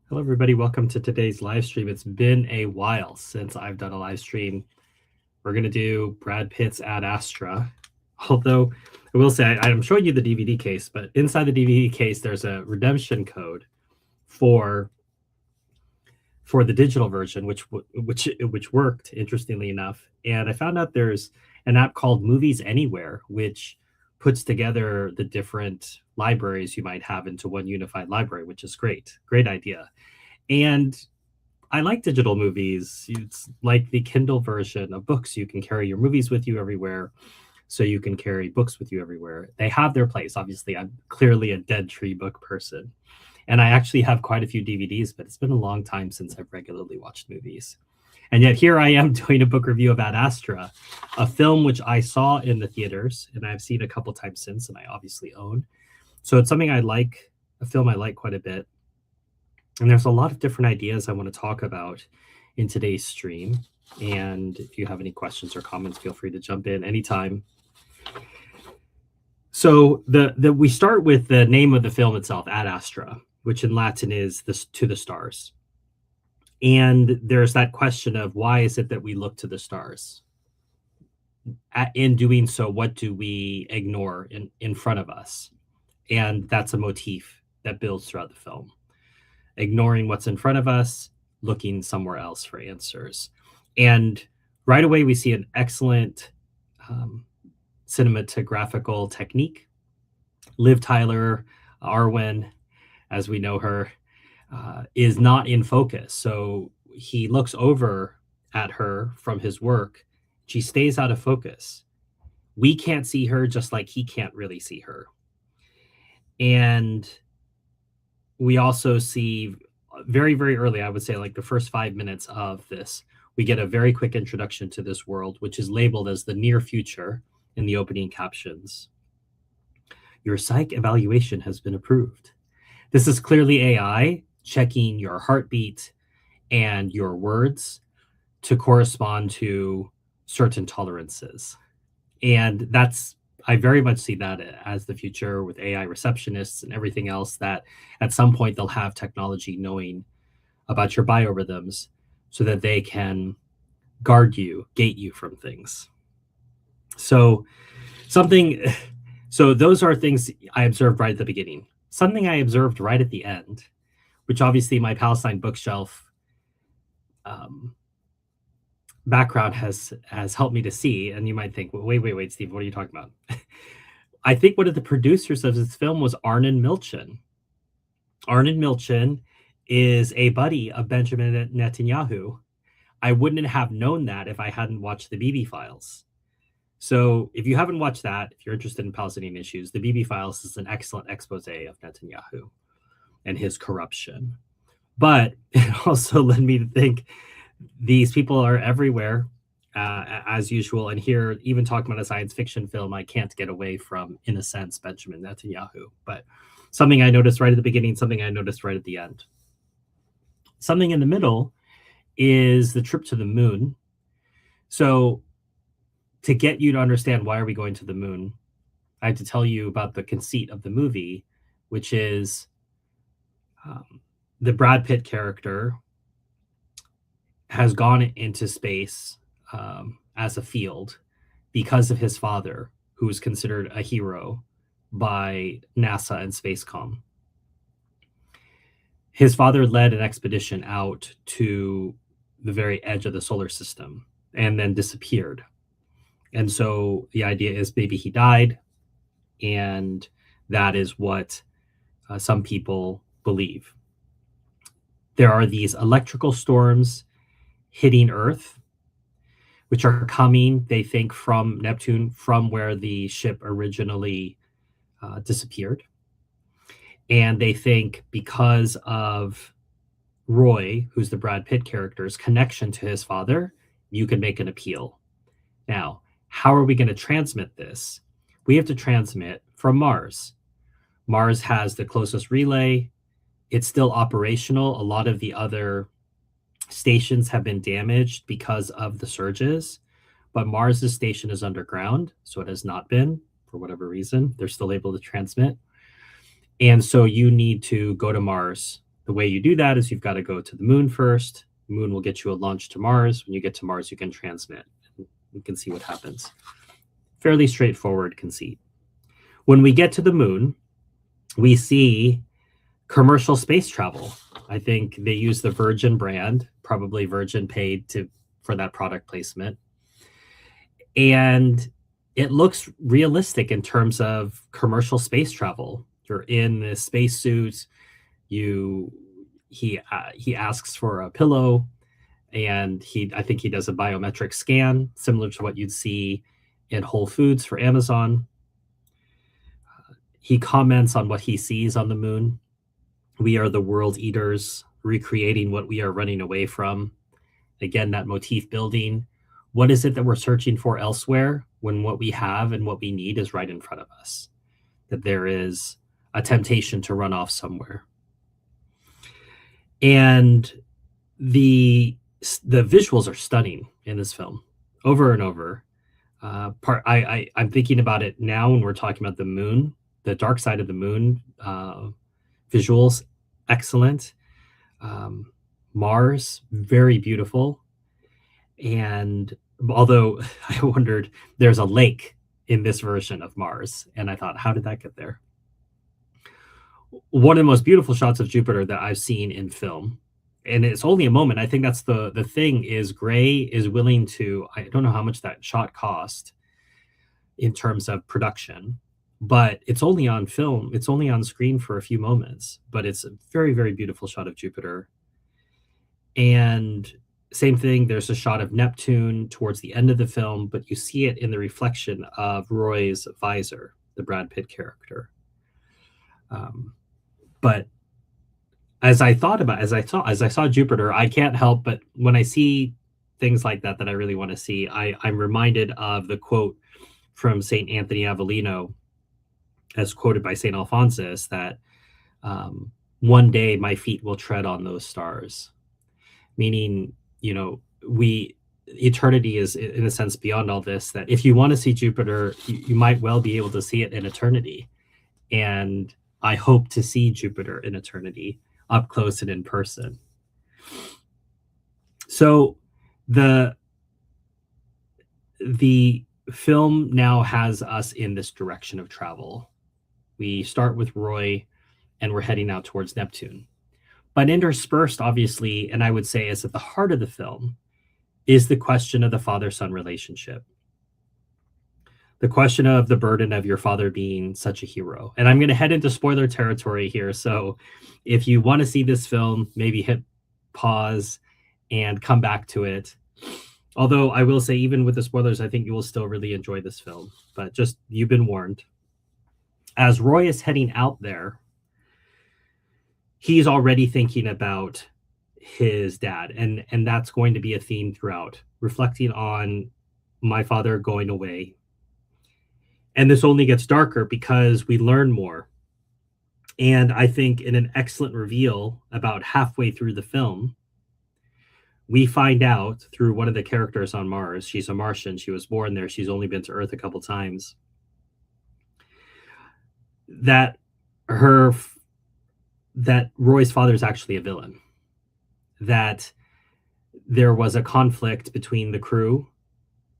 Hello, everybody. Welcome to today's live stream. It's been a while since I've done a live stream. We're going to do Brad Pitt's Ad Astra. Although I will say, I'm showing you the DVD case, but inside the DVD case, there's a redemption code for the digital version, which worked, interestingly enough. And I found out there's an app called Movies Anywhere, which puts together the different libraries you might have into one unified library, which is great. Great idea. And I like digital movies. It's like the Kindle version of books. You can carry your movies with you everywhere, so you can carry books with you everywhere. They have their place. Obviously, I'm clearly a dead tree book person. And I actually have quite a few DVDs, but it's been a long time since I've regularly watched movies. And yet here I am doing a book review of Ad Astra, a film which I saw in the theaters and I've seen a couple times since, and I obviously own. So it's something I like, a film I like quite a bit. And there's a lot of different ideas I want to talk about in today's stream. And if you have any questions or comments, feel free to jump in anytime. So we start with the name of the film itself, Ad Astra, which in Latin is to the stars. And there's that question of why is it that we look to the stars? In doing so, what do we ignore in front of us? And that's a motif that builds throughout the film. Ignoring what's in front of us, looking somewhere else for answers. And right away, we see an excellent cinematographical technique. Liv Tyler, Arwen, as we know her, is not in focus. So he looks over at her from his work. She stays out of focus. We can't see her just like he can't really see her. And we also see very, very early, I would say like the first 5 minutes of this, we get a very quick introduction to this world, which is labeled as the near future in the opening captions. Your psych evaluation has been approved. This is clearly AI checking your heartbeat and your words to correspond to certain tolerances. And I very much see that as the future with AI receptionists and everything else, that at some point they'll have technology knowing about your biorhythms so that they can gate you from things. So those are things I observed right at the beginning. Something I observed right at the end, which obviously my Palestine bookshelf background has helped me to see. And you might think, well, wait, Steve, what are you talking about? I think one of the producers of this film was Arnon Milchan. Arnon Milchan is a buddy of Benjamin Netanyahu. I wouldn't have known that if I hadn't watched the BB Files. So if you haven't watched that, if you're interested in Palestinian issues, the BB Files is an excellent expose of Netanyahu and his corruption. But it also led me to think these people are everywhere, as usual. And here, even talking about a science fiction film, I can't get away from, in a sense, Benjamin Netanyahu. But something I noticed right at the beginning, something I noticed right at the end. Something in the middle is the trip to the moon. So to get you to understand why are we going to the moon, I have to tell you about the conceit of the movie, which is the Brad Pitt character has gone into space as a field because of his father, who is considered a hero by NASA and Spacecom. His father led an expedition out to the very edge of the solar system and then disappeared. And so the idea is maybe he died, and that is what some people believe. There are these electrical storms hitting Earth, which are coming, they think, from Neptune, from where the ship originally disappeared. And they think because of Roy, who's the Brad Pitt character's connection to his father, you can make an appeal. Now, how are we going to transmit this? We have to transmit from Mars. Mars has the closest relay. It's still operational. A lot of the other stations have been damaged because of the surges, but Mars's station is underground, so it has not been, for whatever reason. They're still able to transmit. And so you need to go to Mars The way you do that is you've got to go to the moon first. The moon will get you a launch to Mars. When you get to Mars, you can transmit. You can see what happens. Fairly straightforward conceit. When we get to the moon, we see commercial space travel. I think they use the Virgin brand, probably Virgin paid for that product placement. And it looks realistic in terms of commercial space travel. You're in this spacesuit. He asks for a pillow, and I think he does a biometric scan similar to what you'd see in Whole Foods for Amazon. He comments on what he sees on the moon. We are the world eaters, recreating what we are running away from. Again, that motif building. What is it that we're searching for elsewhere when what we have and what we need is right in front of us? That there is a temptation to run off somewhere. And the visuals are stunning in this film, over and over. I'm thinking about it now when we're talking about the moon, the dark side of the moon. Visuals, excellent. Mars, very beautiful. And although I wondered, there's a lake in this version of Mars, and I thought, how did that get there? One of the most beautiful shots of Jupiter that I've seen in film, and it's only a moment. I think that's the thing is Gray is willing to, I don't know how much that shot cost in terms of production, but it's only on film. It's only on screen for a few moments, but it's a very, very beautiful shot of Jupiter. And same thing, there's a shot of Neptune towards the end of the film, but you see it in the reflection of Roy's visor, the Brad Pitt character. But as I saw Jupiter, I can't help but when I see things like that I really want to see, I'm reminded of the quote from St. Anthony Avellino, as quoted by St. Alphonsus, that one day my feet will tread on those stars. Meaning, eternity is in a sense beyond all this, that if you want to see Jupiter, you might well be able to see it in eternity. And I hope to see Jupiter in eternity, up close and in person. So the film now has us in this direction of travel. We start with Roy, and we're heading out towards Neptune. But interspersed, obviously, and I would say is at the heart of the film, is the question of the father-son relationship. The question of the burden of your father being such a hero. And I'm going to head into spoiler territory here. So if you want to see this film, maybe hit pause and come back to it. Although I will say, even with the spoilers, I think you will still really enjoy this film. But just, you've been warned. As Roy is heading out there, he's already thinking about his dad. And that's going to be a theme throughout, reflecting on my father going away. And this only gets darker because we learn more. And I think in an excellent reveal about halfway through the film, we find out through one of the characters on Mars, she's a Martian, she was born there, she's only been to Earth a couple times, that Roy's father is actually a villain. That there was a conflict between the crew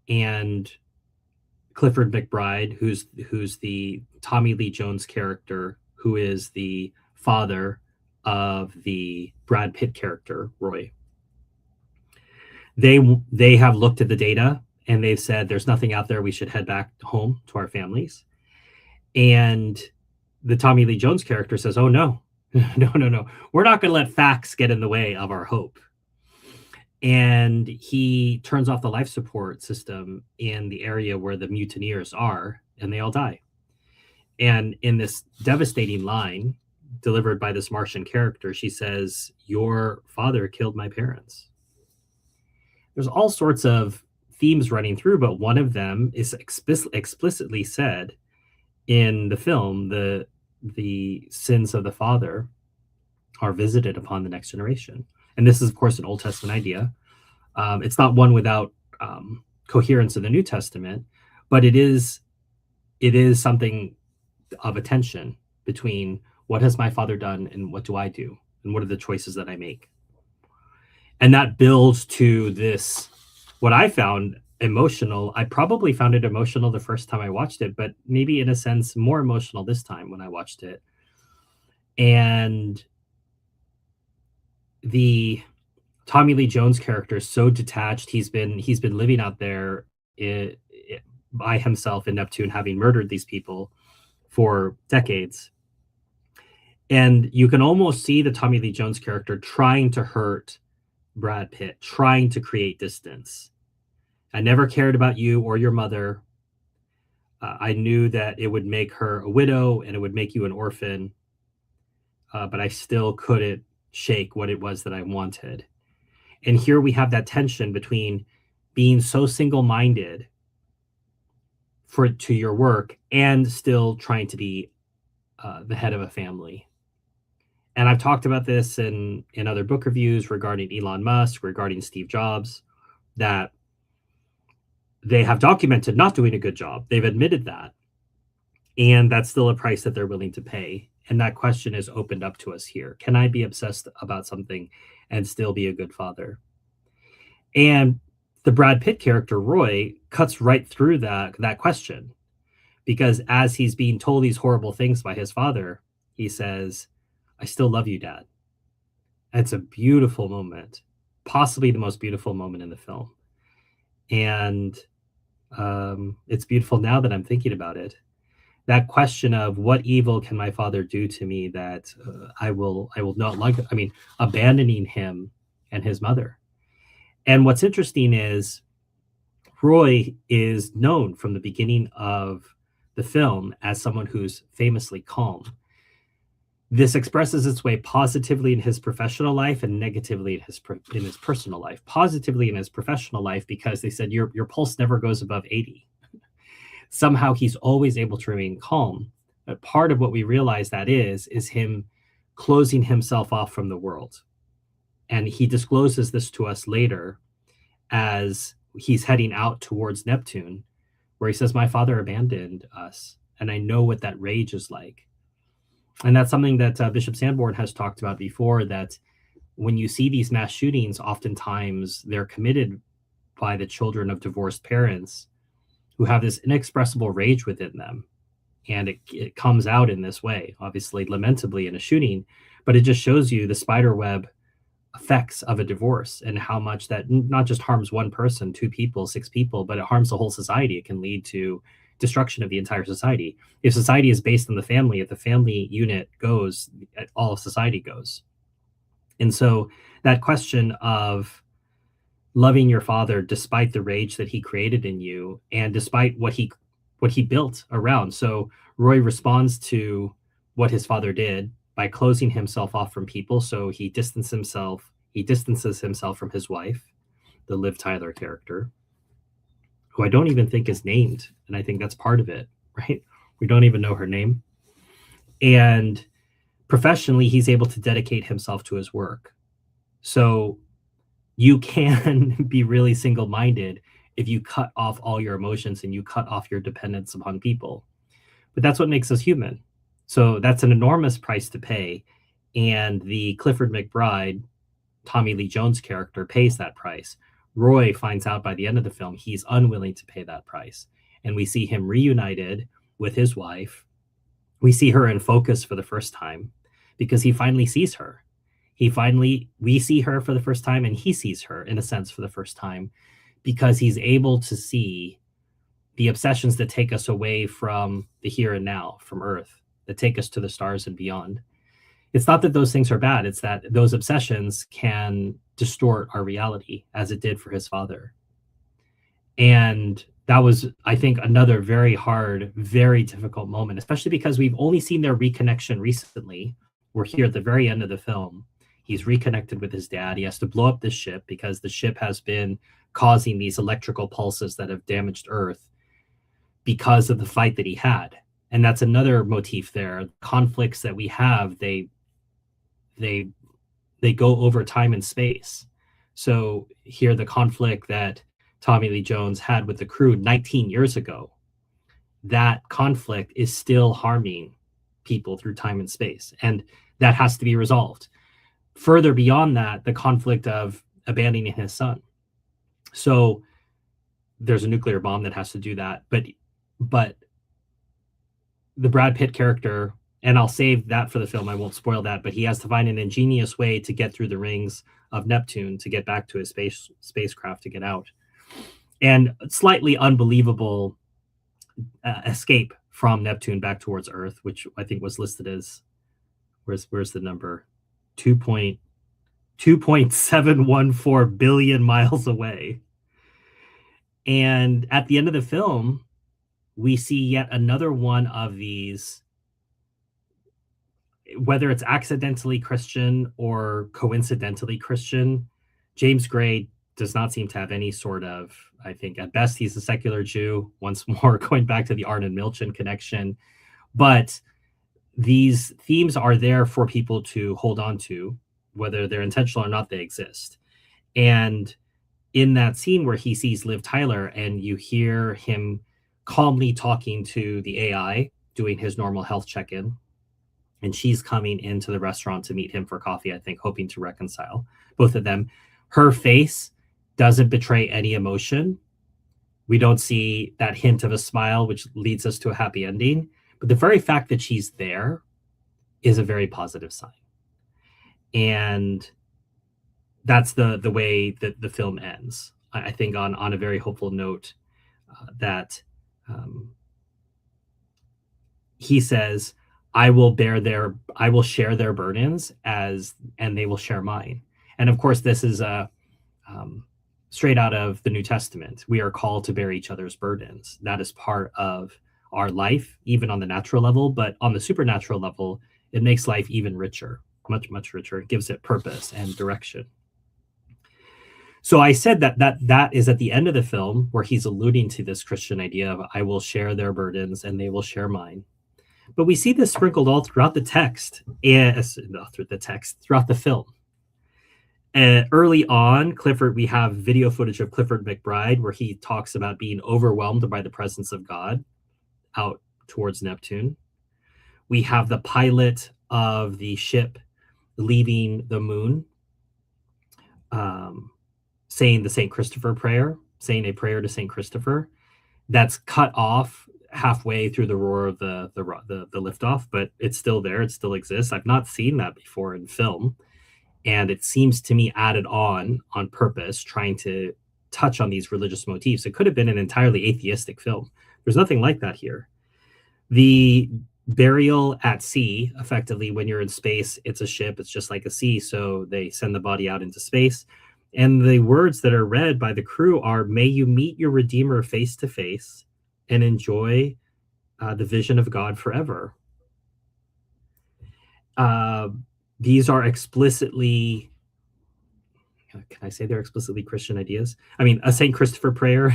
and Clifford McBride, who's the Tommy Lee Jones character, who is the father of the Brad Pitt character, Roy. They have looked at the data and they've said there's nothing out there. We should head back home to our families. And the Tommy Lee Jones character says, "Oh no, no. We're not going to let facts get in the way of our hope." And he turns off the life support system in the area where the mutineers are, and they all die. And in this devastating line delivered by this Martian character, she says, "Your father killed my parents." There's all sorts of themes running through, but one of them is explicitly said in the film. The sins of the father are visited upon the next generation. And this is, of course, an Old Testament idea. It's not one without coherence in the New Testament, but it is something of a tension between what has my father done and what do I do? and what are the choices that I make. And that builds to this, what I found emotional. I probably found it emotional the first time I watched it, but maybe in a sense more emotional this time when I watched it. And the Tommy Lee Jones character is so detached. He's been living out there by himself in Neptune, having murdered these people for decades. And you can almost see the Tommy Lee Jones character trying to hurt Brad Pitt, trying to create distance. I never cared about you or your mother. I knew that it would make her a widow and it would make you an orphan, but I still couldn't shake what it was that I wanted. And here we have that tension between being so single-minded to your work and still trying to be the head of a family. And I've talked about this in other book reviews regarding Elon Musk, regarding Steve Jobs, that they have documented not doing a good job. They've admitted that. And that's still a price that they're willing to pay. And that question is opened up to us here. Can I be obsessed about something and still be a good father? And the Brad Pitt character, Roy, cuts right through that question. Because as he's being told these horrible things by his father, he says, I still love you, Dad. And it's a beautiful moment, possibly the most beautiful moment in the film. And it's beautiful now that I'm thinking about it. That question of what evil can my father do to me that I will not like, I mean, abandoning him and his mother. And what's interesting is Roy is known from the beginning of the film as someone who's famously calm. This expresses its way positively in his professional life and negatively in his personal life. Positively in his professional life because they said your pulse never goes above 80. Somehow he's always able to remain calm. But part of what we realize that is him closing himself off from the world. And he discloses this to us later as he's heading out towards Neptune, where he says, my father abandoned us, and I know what that rage is like. And that's something that Bishop Sanborn has talked about before, that when you see these mass shootings, oftentimes they're committed by the children of divorced parents who have this inexpressible rage within them. And it comes out in this way, obviously lamentably in a shooting, but it just shows you the spiderweb effects of a divorce and how much that not just harms one person, two people, six people, but it harms the whole society. It can lead to destruction of the entire society. If society is based on the family, if the family unit goes, all of society goes. And so that question of loving your father despite the rage that he created in you and despite what he built around. So Roy responds to what his father did by closing himself off from people. So he distances himself from his wife, the Liv Tyler character, who I don't even think is named. And I think that's part of it, right? We don't even know her name. And professionally, he's able to dedicate himself to his work. So you can be really single-minded if you cut off all your emotions and you cut off your dependence upon people. But that's what makes us human. So that's an enormous price to pay. And the Clifford McBride, Tommy Lee Jones character pays that price. Roy finds out by the end of the film he's unwilling to pay that price. And we see him reunited with his wife. We see her in focus for the first time because he finally sees her. We see her for the first time and he sees her in a sense for the first time because he's able to see the obsessions that take us away from the here and now, from Earth, that take us to the stars and beyond. It's not that those things are bad. It's that those obsessions can distort our reality as it did for his father. And that was, I think, another very hard, very difficult moment, especially because we've only seen their reconnection recently. We're here at the very end of the film. He's reconnected with his dad. He has to blow up this ship because the ship has been causing these electrical pulses that have damaged Earth because of the fight that he had. And that's another motif there. Conflicts that we have, they go over time and space. So here, the conflict that Tommy Lee Jones had with the crew 19 years ago, that conflict is still harming people through time and space. And that has to be resolved. further beyond that, the conflict of abandoning his son. So there's a nuclear bomb that has to do that. But the Brad Pitt character, and I'll save that for the film, I won't spoil that, but he has to find an ingenious way to get through the rings of Neptune to get back to his spacecraft to get out. And slightly unbelievable escape from Neptune back towards Earth, which I think was listed as, where's the number? 2.714 billion miles away. And at the end of the film, we see yet another one of these, whether it's accidentally Christian or coincidentally Christian. James Gray does not seem to have any sort of, I think at best he's a secular Jew, once more going back to the Arnon Milchan connection. But these themes are there for people to hold on to, whether they're intentional or not, they exist. And in that scene where he sees Liv Tyler and you hear him calmly talking to the AI, doing his normal health check-in, and she's coming into the restaurant to meet him for coffee, I think, hoping to reconcile both of them. Her face doesn't betray any emotion. We don't see that hint of a smile, which leads us to a happy ending. But the very fact that she's there is a very positive sign. And that's the way that the film ends. I think on a very hopeful note, that he says, I will share their burdens and they will share mine. And of course, this is straight out of the New Testament. We are called to bear each other's burdens. That is part of our life, even on the natural level, but on the supernatural level, it makes life even richer, much, much richer. It gives it purpose and direction. So I said that is at the end of the film where he's alluding to this Christian idea of I will share their burdens and they will share mine. But we see this sprinkled all throughout the text, throughout the film. Early on, we have video footage of Clifford McBride where he talks about being overwhelmed by the presence of God out towards Neptune. We have the pilot of the ship leaving the moon, saying the St. Christopher prayer, saying a prayer to St. Christopher. That's cut off halfway through the roar of the liftoff, but it's still there. It still exists. I've not seen that before in film. And it seems to me added on purpose, trying to touch on these religious motifs. It could have been an entirely atheistic film. There's nothing like that here. The burial at sea, effectively, when you're in space, it's a ship. It's just like a sea. So they send the body out into space. And the words that are read by the crew are, may you meet your Redeemer face to face and enjoy the vision of God forever. These are explicitly, can I say they're explicitly Christian ideas? I mean, a St. Christopher prayer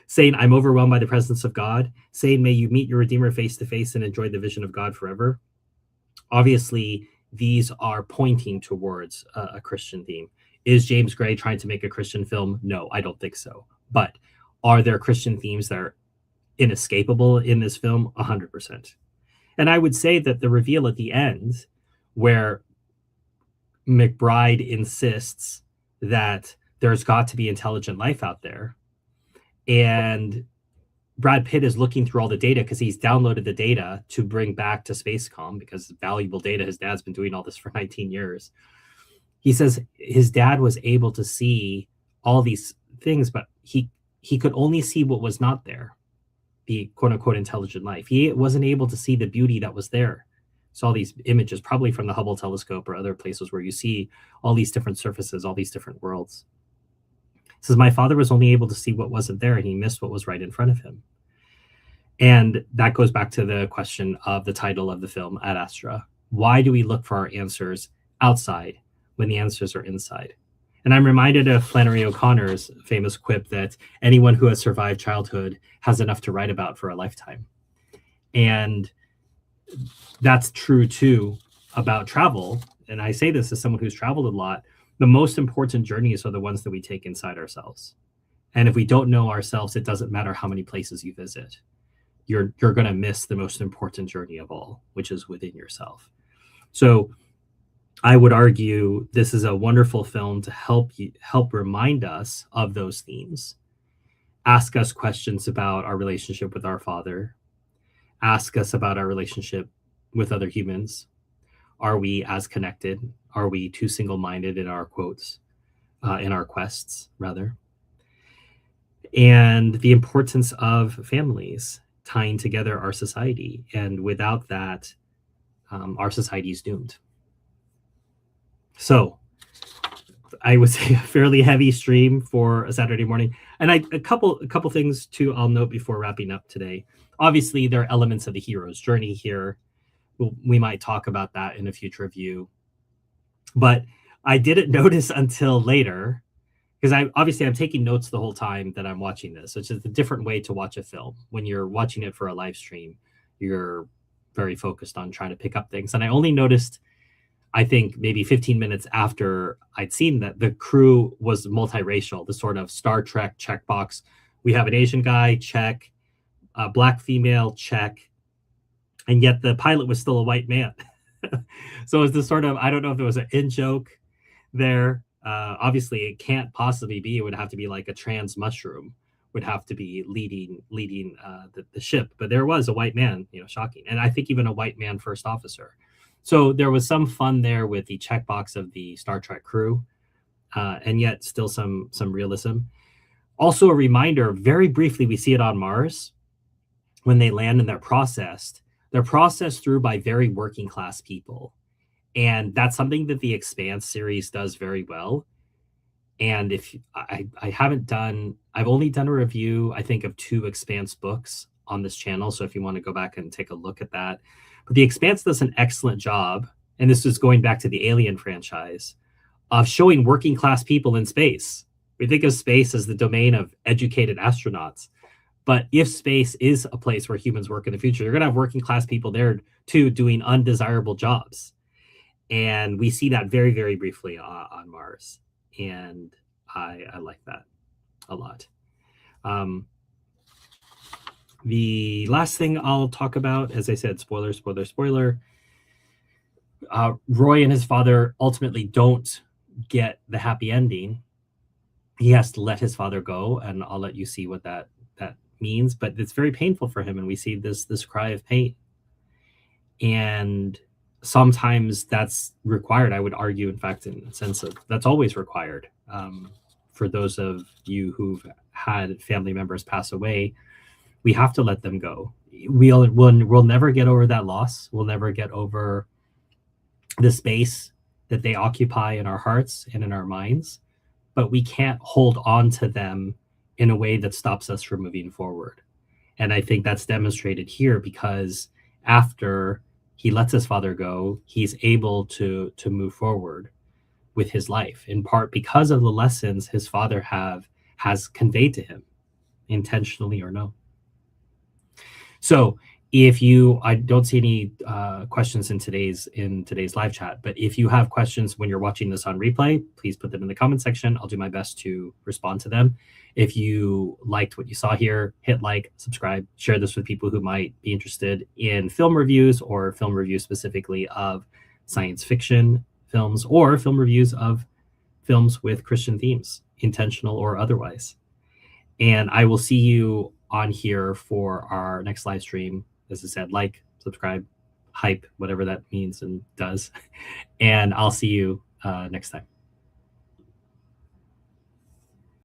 saying, I'm overwhelmed by the presence of God, saying, may you meet your Redeemer face to face and enjoy the vision of God forever. Obviously, these are pointing towards a Christian theme. Is James Gray trying to make a Christian film? No, I don't think so. But are there Christian themes that are inescapable in this film? 100%. And I would say that the reveal at the end, where McBride insists that there's got to be intelligent life out there, and Brad Pitt is looking through all the data because he's downloaded the data to bring back to Spacecom because valuable data. His dad's been doing all this for 19 years. He says his dad was able to see all these things, but he could only see what was not there, the quote unquote intelligent life. He wasn't able to see the beauty that was there. Saw these images probably from the Hubble telescope or other places where you see all these different surfaces, all these different worlds. He says, my father was only able to see what wasn't there and he missed what was right in front of him. And that goes back to the question of the title of the film, Ad Astra. Why do we look for our answers outside when the answers are inside? And I'm reminded of Flannery O'Connor's famous quip that anyone who has survived childhood has enough to write about for a lifetime. And that's true too about travel. And I say this as someone who's traveled a lot. The most important journeys are the ones that we take inside ourselves. And if we don't know ourselves, it doesn't matter how many places you visit. You're going to miss the most important journey of all, which is within yourself. So I would argue this is a wonderful film to help remind us of those themes, ask us questions about our relationship with our Father, ask us about our relationship with other humans. Are we as connected? Are we too single-minded in our quotes, in our quests, rather? And the importance of families tying together our society. And without that, our society is doomed. So I would say a fairly heavy stream for a Saturday morning. And a couple things too I'll note before wrapping up today. Obviously, there are elements of the hero's journey here. We might talk about that in a future review. But I didn't notice until later, because I'm taking notes the whole time that I'm watching this. It's just a different way to watch a film. When you're watching it for a live stream, you're very focused on trying to pick up things. And I only noticed, I think, maybe 15 minutes after I'd seen that the crew was multiracial, the sort of Star Trek checkbox. We have an Asian guy, check, a black female, check, and yet the pilot was still a white man. So it was this sort of, I don't know if there was an in joke there. Obviously, it can't possibly be. It would have to be like a trans mushroom would have to be leading the ship. But there was a white man, shocking, and I think even a white man first officer. So there was some fun there with the checkbox of the Star Trek crew, and yet still some realism. Also, a reminder, very briefly, we see it on Mars when they land and they're processed. They're processed through by very working class people. And that's something that the Expanse series does very well. And if I've only done a review, I think, of 2 Expanse books on this channel. So if you want to go back and take a look at that, but the Expanse does an excellent job. And this is going back to the Alien franchise of showing working class people in space. We think of space as the domain of educated astronauts. But if space is a place where humans work in the future, you're going to have working class people there too doing undesirable jobs. And we see that very, very briefly on Mars. And I like that a lot. The last thing I'll talk about, as I said, spoiler. Roy and his father ultimately don't get the happy ending. He has to let his father go, and I'll let you see what that means. But it's very painful for him, and we see this cry of pain. And sometimes that's required. I would argue, in fact, in the sense of that's always required. For those of you who've had family members pass away, we have to let them go. We'll never get over that loss. We'll never get over the space that they occupy in our hearts and in our minds, but we can't hold on to them in a way that stops us from moving forward. And I think that's demonstrated here, because after he lets his father go, he's able to move forward with his life, in part because of the lessons his father has conveyed to him, intentionally or no. So I don't see any questions in today's live chat, but if you have questions when you're watching this on replay, please put them in the comment section. I'll do my best to respond to them. If you liked what you saw here, hit like, subscribe, share this with people who might be interested in film reviews, or film reviews specifically of science fiction films, or film reviews of films with Christian themes, intentional or otherwise. And I will see you on here for our next live stream. As I said, like, subscribe, hype, whatever that means and does. And I'll see you next time.